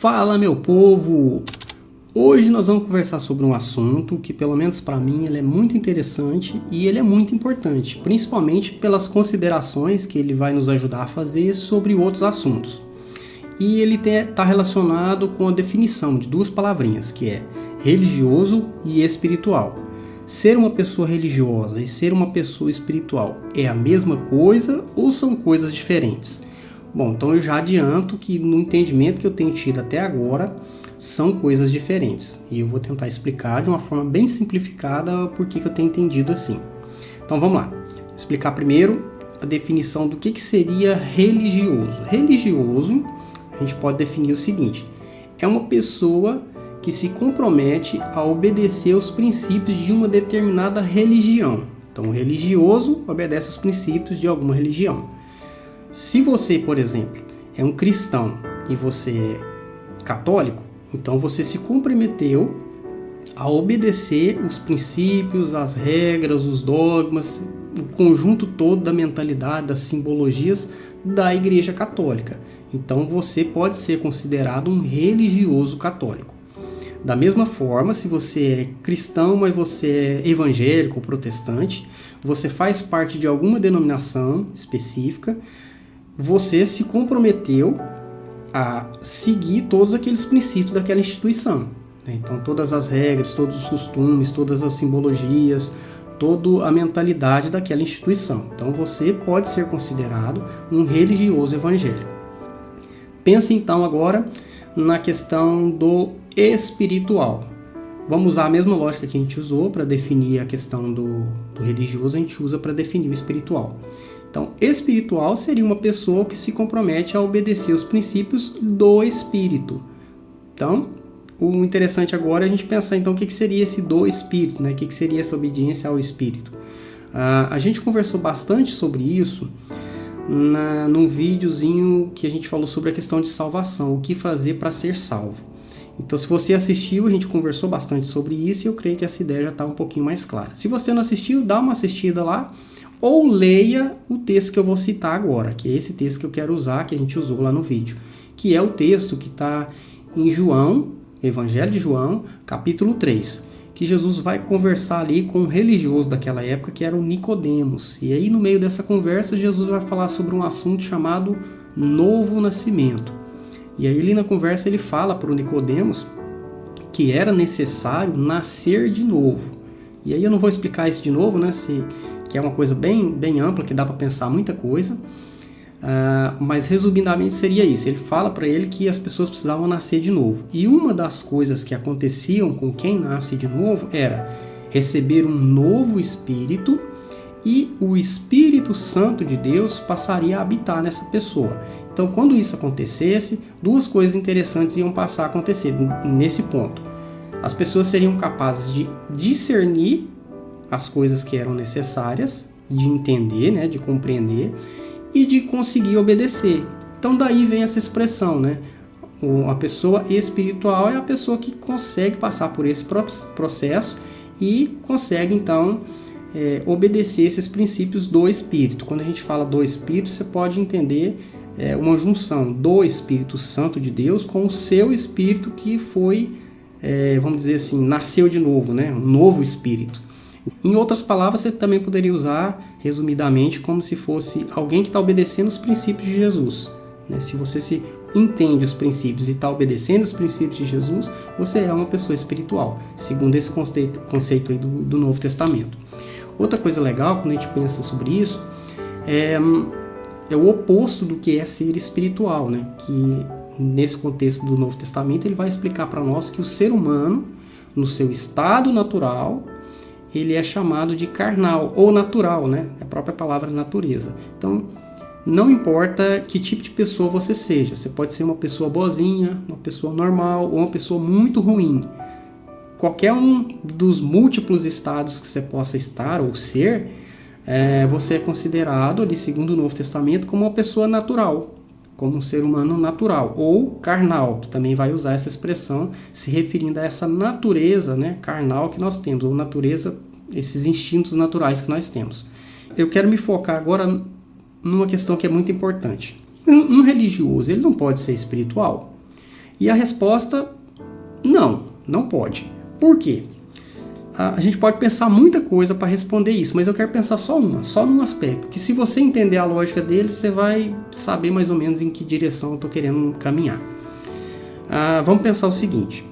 Fala, meu povo! Hoje nós vamos conversar sobre um assunto que, pelo menos para mim, ele é muito interessante e ele é muito importante, principalmente pelas considerações que ele vai nos ajudar a fazer sobre outros assuntos. E ele está relacionado com a definição de duas palavrinhas, que é religioso e espiritual. Ser uma pessoa religiosa e ser uma pessoa espiritual é a mesma coisa ou são coisas diferentes? Bom, então eu já adianto que no entendimento que eu tenho tido até agora, são coisas diferentes. E eu vou tentar explicar de uma forma bem simplificada por que eu tenho entendido assim. Então vamos lá. Vou explicar primeiro a definição do que seria religioso. Religioso, a gente pode definir o seguinte: é uma pessoa que se compromete a obedecer os princípios de uma determinada religião. Então, o religioso obedece os princípios de alguma religião. Se você, por exemplo, é um cristão e você é católico, então você se comprometeu a obedecer os princípios, as regras, os dogmas, o conjunto todo da mentalidade, das simbologias da Igreja Católica. Então você pode ser considerado um religioso católico. Da mesma forma, se você é cristão, mas você é evangélico ou protestante, você faz parte de alguma denominação específica, você se comprometeu a seguir todos aqueles princípios daquela instituição. Então, todas as regras, todos os costumes, todas as simbologias, toda a mentalidade daquela instituição. Então, você pode ser considerado um religioso evangélico. Pense então agora na questão do espiritual. Vamos usar a mesma lógica que a gente usou para definir a questão do religioso, a gente usa para definir o espiritual. Então, espiritual seria uma pessoa que se compromete a obedecer os princípios do espírito. Então, o interessante agora é a gente pensar então o que seria esse do espírito, né? O que seria essa obediência ao espírito. A gente conversou bastante sobre isso num videozinho que a gente falou sobre a questão de salvação, o que fazer para ser salvo. Então, se você assistiu, a gente conversou bastante sobre isso e eu creio que essa ideia já está um pouquinho mais clara. Se você não assistiu, dá uma assistida lá ou leia o texto que eu vou citar agora, que é esse texto que eu quero usar, que a gente usou lá no vídeo, que é o texto que está em João, Evangelho de João, capítulo 3, que Jesus vai conversar ali com um religioso daquela época, que era o Nicodemos. E aí, no meio dessa conversa, Jesus vai falar sobre um assunto chamado novo nascimento. E aí, ali na conversa, ele fala para o Nicodemos que era necessário nascer de novo. E aí eu não vou explicar isso de novo, né? Que é uma coisa bem ampla, que dá para pensar muita coisa. Mas resumidamente seria isso. Ele fala para ele que as pessoas precisavam nascer de novo. E uma das coisas que aconteciam com quem nasce de novo era receber um novo espírito e o Espírito Santo de Deus passaria a habitar nessa pessoa. Então, quando isso acontecesse, duas coisas interessantes iam passar a acontecer nesse ponto. As pessoas seriam capazes de discernir as coisas que eram necessárias, de entender, né, de compreender e de conseguir obedecer. Então daí vem essa expressão, né? A pessoa espiritual é a pessoa que consegue passar por esse processo e consegue então obedecer esses princípios do Espírito. Quando a gente fala do Espírito, você pode entender uma junção do Espírito Santo de Deus com o seu Espírito que foi, vamos dizer assim, nasceu de novo, né? Um novo Espírito. Em outras palavras, você também poderia usar, resumidamente, como se fosse alguém que está obedecendo os princípios de Jesus. Né? Se você se entende os princípios e está obedecendo os princípios de Jesus, você é uma pessoa espiritual, segundo esse conceito aí do Novo Testamento. Outra coisa legal, quando a gente pensa sobre isso, é o oposto do que é ser espiritual, né? Que nesse contexto do Novo Testamento, ele vai explicar para nós que o ser humano, no seu estado natural, ele é chamado de carnal ou natural, né? A própria palavra natureza. Então, não importa que tipo de pessoa você seja. Você pode ser uma pessoa boazinha, uma pessoa normal ou uma pessoa muito ruim. Qualquer um dos múltiplos estados que você possa estar ou ser, você é considerado, ali, segundo o Novo Testamento, como uma pessoa natural, como um ser humano natural, ou carnal, que também vai usar essa expressão se referindo a essa natureza, né, carnal que nós temos, ou natureza, esses instintos naturais que nós temos. Eu quero me focar agora numa questão que é muito importante. Um religioso, ele não pode ser espiritual? E a resposta, não pode. Por quê? A gente pode pensar muita coisa para responder isso, mas eu quero pensar só num aspecto, que se você entender a lógica dele, você vai saber mais ou menos em que direção eu estou querendo caminhar. Vamos pensar o seguinte: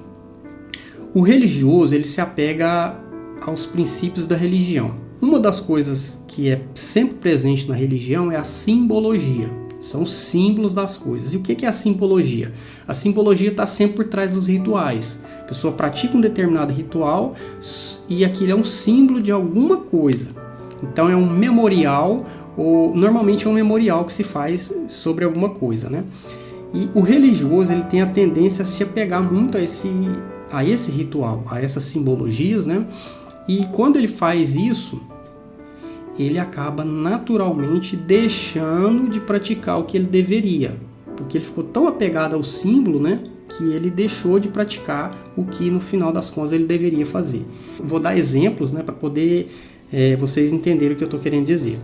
o religioso, ele se apega aos princípios da religião. Uma das coisas que é sempre presente na religião é a simbologia. São os símbolos das coisas. E o que é a simbologia? A simbologia está sempre por trás dos rituais. A pessoa pratica um determinado ritual e aquilo é um símbolo de alguma coisa. Então é um memorial, ou normalmente é um memorial que se faz sobre alguma coisa, né? E o religioso, ele tem a tendência a se apegar muito a esse ritual, a essas simbologias, né? E quando ele faz isso, ele acaba naturalmente deixando de praticar o que ele deveria, porque ele ficou tão apegado ao símbolo, né, que ele deixou de praticar o que no final das contas ele deveria fazer. Vou dar exemplos, né, para poder vocês entenderem o que eu estou querendo dizer.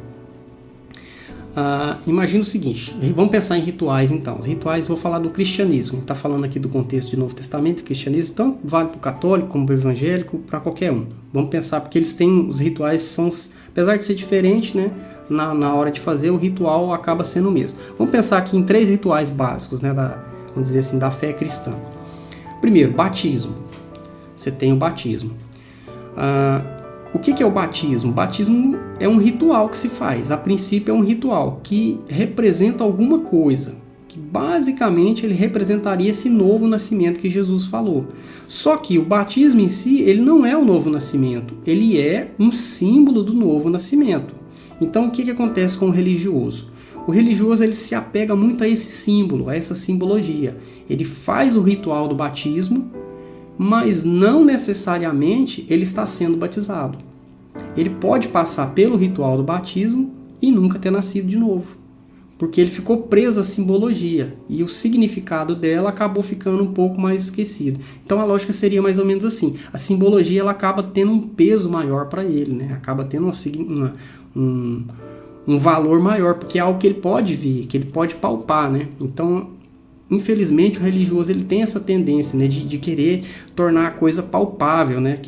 Imagina o seguinte, vamos pensar em rituais então. Os rituais, vou falar do cristianismo, a gente está falando aqui do contexto do Novo Testamento, cristianismo, então vale para o católico, como para o evangélico, para qualquer um. Vamos pensar, porque eles têm, os rituais apesar de ser diferente, né, na hora de fazer, o ritual acaba sendo o mesmo. Vamos pensar aqui em 3 rituais básicos, né, vamos dizer assim, da fé cristã. Primeiro, batismo. Você tem o batismo. O que é o batismo? O batismo é um ritual que se faz. A princípio é um ritual que representa alguma coisa, que basicamente ele representaria esse novo nascimento que Jesus falou. Só que o batismo em si, ele não é o novo nascimento, ele é um símbolo do novo nascimento. Então o que acontece com o religioso? O religioso, ele se apega muito a esse símbolo, a essa simbologia. Ele faz o ritual do batismo, mas não necessariamente ele está sendo batizado. Ele pode passar pelo ritual do batismo e nunca ter nascido de novo, porque ele ficou preso à simbologia e o significado dela acabou ficando um pouco mais esquecido. Então a lógica seria mais ou menos assim: a simbologia, ela acaba tendo um peso maior para ele, né? Acaba tendo um valor maior, porque é algo que ele pode ver, que ele pode palpar, né? Então, infelizmente, o religioso, ele tem essa tendência, né, de querer tornar a coisa palpável, né?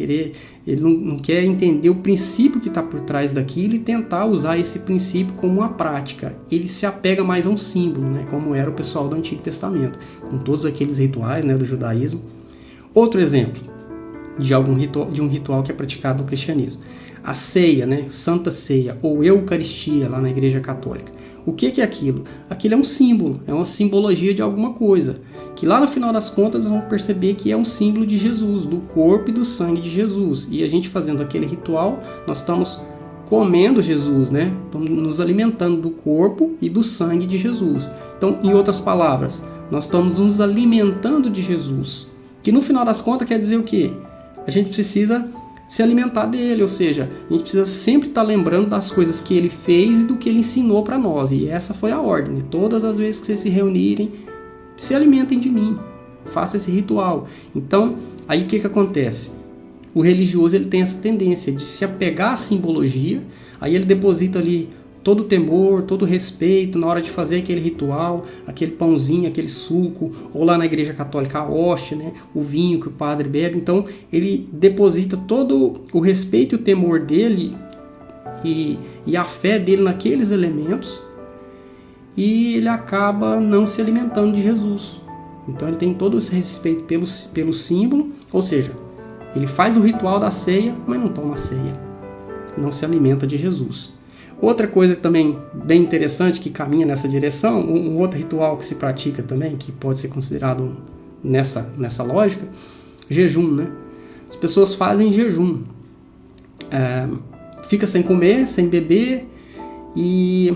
Ele não quer entender o princípio que está por trás daquilo e tentar usar esse princípio como uma prática. Ele se apega mais a um símbolo, né, como era o pessoal do Antigo Testamento, com todos aqueles rituais, né, do judaísmo. Outro exemplo de um ritual que é praticado no cristianismo: a ceia, né, Santa Ceia, ou Eucaristia, lá na Igreja Católica. O que é aquilo? Aquilo é um símbolo, é uma simbologia de alguma coisa, que lá no final das contas nós vamos perceber que é um símbolo de Jesus, do corpo e do sangue de Jesus. E a gente fazendo aquele ritual, nós estamos comendo Jesus, né? Estamos nos alimentando do corpo e do sangue de Jesus. Então, em outras palavras, nós estamos nos alimentando de Jesus, que no final das contas quer dizer o quê? A gente precisa se alimentar dele, ou seja, a gente precisa sempre estar lembrando das coisas que ele fez e do que ele ensinou para nós. E essa foi a ordem, né? Todas as vezes que vocês se reunirem, se alimentem de mim, faça esse ritual. Então, aí o que acontece? O religioso, ele tem essa tendência de se apegar à simbologia, aí ele deposita ali todo o temor, todo o respeito na hora de fazer aquele ritual, aquele pãozinho, aquele suco, ou lá na Igreja Católica a hóstia, né, o vinho que o padre bebe. Então ele deposita todo o respeito e o temor dele e a fé dele naqueles elementos, e ele acaba não se alimentando de Jesus. Então ele tem todo esse respeito pelo símbolo, ou seja, ele faz o ritual da ceia, mas não toma a ceia, não se alimenta de Jesus. Outra coisa também bem interessante que caminha nessa direção, um outro ritual que se pratica também, que pode ser considerado nessa lógica, jejum, né? As pessoas fazem jejum, fica sem comer, sem beber, e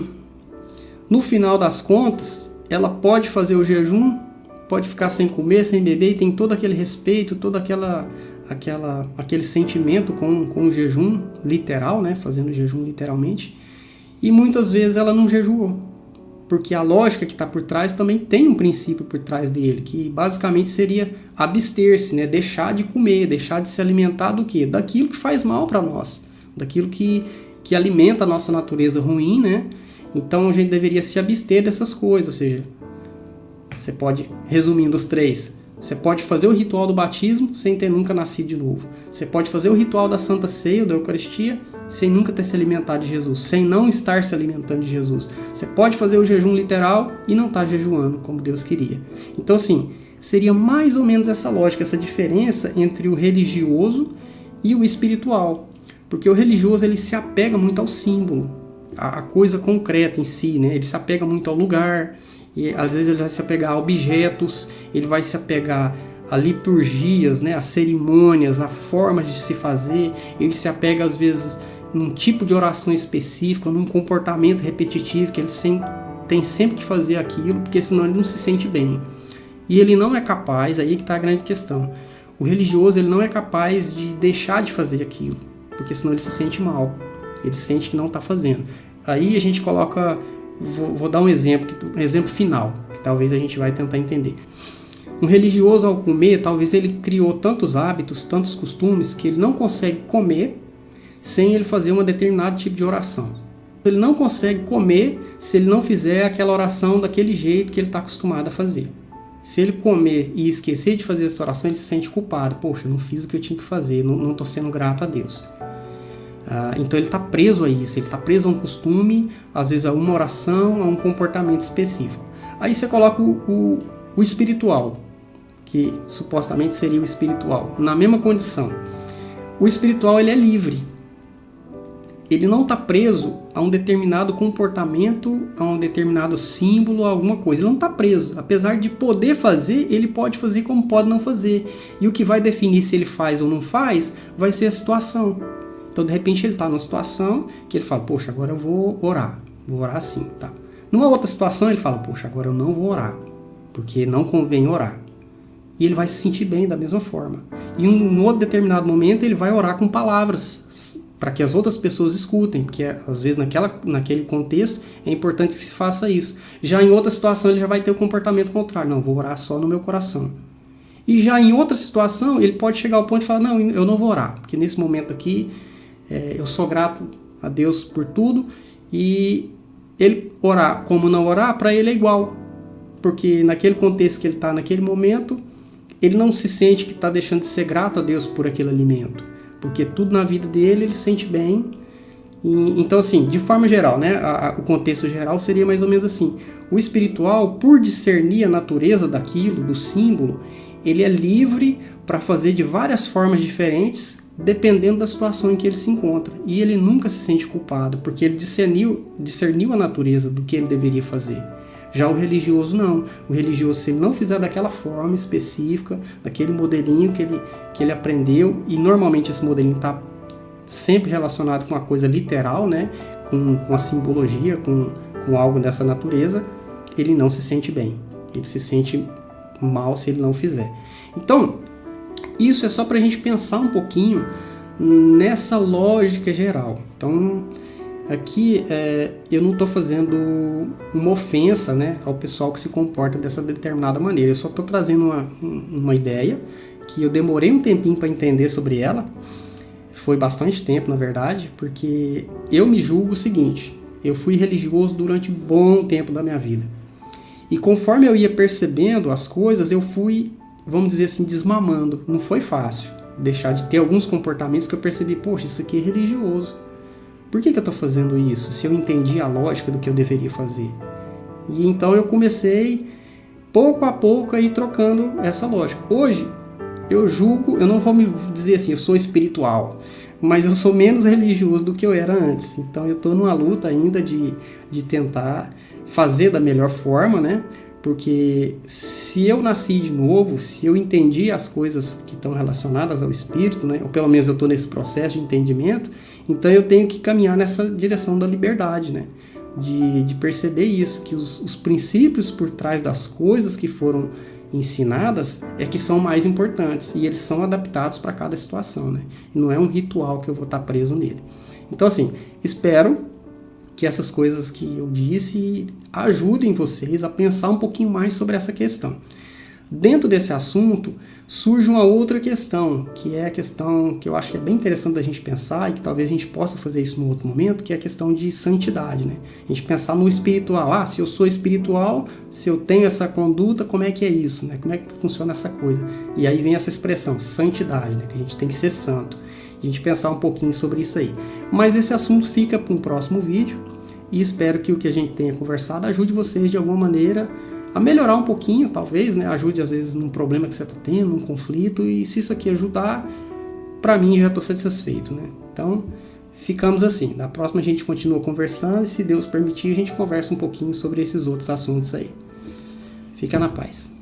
no final das contas, ela pode fazer o jejum, pode ficar sem comer, sem beber, e tem todo aquele respeito, todo aquele sentimento com o jejum literal, né? Fazendo jejum literalmente. E muitas vezes ela não jejuou, porque a lógica que está por trás também tem um princípio por trás dele, que basicamente seria abster-se, né? Deixar de comer, deixar de se alimentar do quê? Daquilo que faz mal para nós, daquilo que alimenta a nossa natureza ruim, né? Então a gente deveria se abster dessas coisas, ou seja, você pode, resumindo os 3, Você pode fazer o ritual do batismo sem ter nunca nascido de novo. Você pode fazer o ritual da Santa Ceia, da Eucaristia, sem nunca ter se alimentado de Jesus, sem não estar se alimentando de Jesus. Você pode fazer o jejum literal e não estar jejuando como Deus queria. Então, assim, seria mais ou menos essa lógica, essa diferença entre o religioso e o espiritual. Porque o religioso, ele se apega muito ao símbolo, à coisa concreta em si, né? Ele se apega muito ao lugar, e às vezes ele vai se apegar a objetos, ele vai se apegar a liturgias, né? A cerimônias, a formas de se fazer, ele se apega às vezes num tipo de oração específica, num comportamento repetitivo, que ele tem sempre que fazer aquilo, porque senão ele não se sente bem. E ele não é capaz, aí que está a grande questão, o religioso ele não é capaz de deixar de fazer aquilo, porque senão ele se sente mal, ele sente que não está fazendo. Aí a gente coloca, vou dar um exemplo final, que talvez a gente vai tentar entender. Um religioso ao comer, talvez ele criou tantos hábitos, tantos costumes, que ele não consegue comer sem ele fazer um determinado tipo de oração. Ele não consegue comer se ele não fizer aquela oração daquele jeito que ele está acostumado a fazer. Se ele comer e esquecer de fazer essa oração, ele se sente culpado. Poxa, eu não fiz o que eu tinha que fazer, não estou sendo grato a Deus. Então ele está preso a isso, ele está preso a um costume, às vezes a uma oração, a um comportamento específico. Aí você coloca o espiritual, que supostamente seria o espiritual, na mesma condição. O espiritual ele é livre. Ele não está preso a um determinado comportamento, a um determinado símbolo, a alguma coisa. Ele não está preso. Apesar de poder fazer, ele pode fazer como pode não fazer. E o que vai definir se ele faz ou não faz, vai ser a situação. Então, de repente, ele está numa situação que ele fala, poxa, agora eu vou orar assim, tá? Numa outra situação, ele fala, poxa, agora eu não vou orar, porque não convém orar. E ele vai se sentir bem da mesma forma. E em outro determinado momento, ele vai orar com palavras, para que as outras pessoas escutem, porque às vezes naquele contexto é importante que se faça isso. Já em outra situação ele já vai ter o comportamento contrário, não, vou orar só no meu coração. E já em outra situação ele pode chegar ao ponto de falar, não, eu não vou orar, porque nesse momento aqui eu sou grato a Deus por tudo, e ele orar como não orar, para ele é igual, porque naquele contexto que ele está naquele momento, ele não se sente que está deixando de ser grato a Deus por aquele alimento. Porque tudo na vida dele ele sente bem. Então, assim, de forma geral, né, o contexto geral seria mais ou menos assim. O espiritual, por discernir a natureza daquilo, do símbolo, ele é livre para fazer de várias formas diferentes, dependendo da situação em que ele se encontra. E ele nunca se sente culpado, porque ele discerniu a natureza do que ele deveria fazer. Já o religioso não. O religioso, se ele não fizer daquela forma específica, daquele modelinho que ele aprendeu, e normalmente esse modelinho está sempre relacionado com uma coisa literal, né? com a simbologia, com algo dessa natureza, ele não se sente bem. Ele se sente mal se ele não fizer. Então, isso é só para a gente pensar um pouquinho nessa lógica geral. Então, aqui eu não estou fazendo uma ofensa, né, ao pessoal que se comporta dessa determinada maneira. Eu só estou trazendo uma ideia que eu demorei um tempinho para entender sobre ela. Foi bastante tempo, na verdade, porque eu me julgo o seguinte: eu fui religioso durante um bom tempo da minha vida. E conforme eu ia percebendo as coisas, eu fui, vamos dizer assim, desmamando. Não foi fácil deixar de ter alguns comportamentos que eu percebi, poxa, isso aqui é religioso. Por que eu estou fazendo isso, se eu entendi a lógica do que eu deveria fazer? E então eu comecei, pouco a pouco, a ir trocando essa lógica. Hoje, eu julgo, eu não vou me dizer assim, eu sou espiritual, mas eu sou menos religioso do que eu era antes. Então eu estou numa luta ainda de tentar fazer da melhor forma, né? Porque se eu nasci de novo, se eu entendi as coisas que estão relacionadas ao espírito, né? Ou pelo menos eu estou nesse processo de entendimento, então eu tenho que caminhar nessa direção da liberdade, né? De perceber isso, que os princípios por trás das coisas que foram ensinadas é que são mais importantes, e eles são adaptados para cada situação, né? E não é um ritual que eu vou estar preso nele. Então, assim, espero que essas coisas que eu disse ajudem vocês a pensar um pouquinho mais sobre essa questão. Dentro desse assunto, surge uma outra questão, que é a questão que eu acho que é bem interessante da gente pensar e que talvez a gente possa fazer isso num outro momento, que é a questão de santidade, né? A gente pensar no espiritual. Se eu sou espiritual, se eu tenho essa conduta, como é que é isso, né? Como é que funciona essa coisa? E aí vem essa expressão, santidade, né? Que a gente tem que ser santo. A gente pensar um pouquinho sobre isso aí. Mas esse assunto fica para um próximo vídeo e espero que o que a gente tenha conversado ajude vocês de alguma maneira a melhorar um pouquinho, talvez, né? Ajude às vezes num problema que você está tendo, num conflito, e se isso aqui ajudar, para mim já estou satisfeito, né? Então, ficamos assim. Na próxima a gente continua conversando e se Deus permitir a gente conversa um pouquinho sobre esses outros assuntos aí. Fica na paz.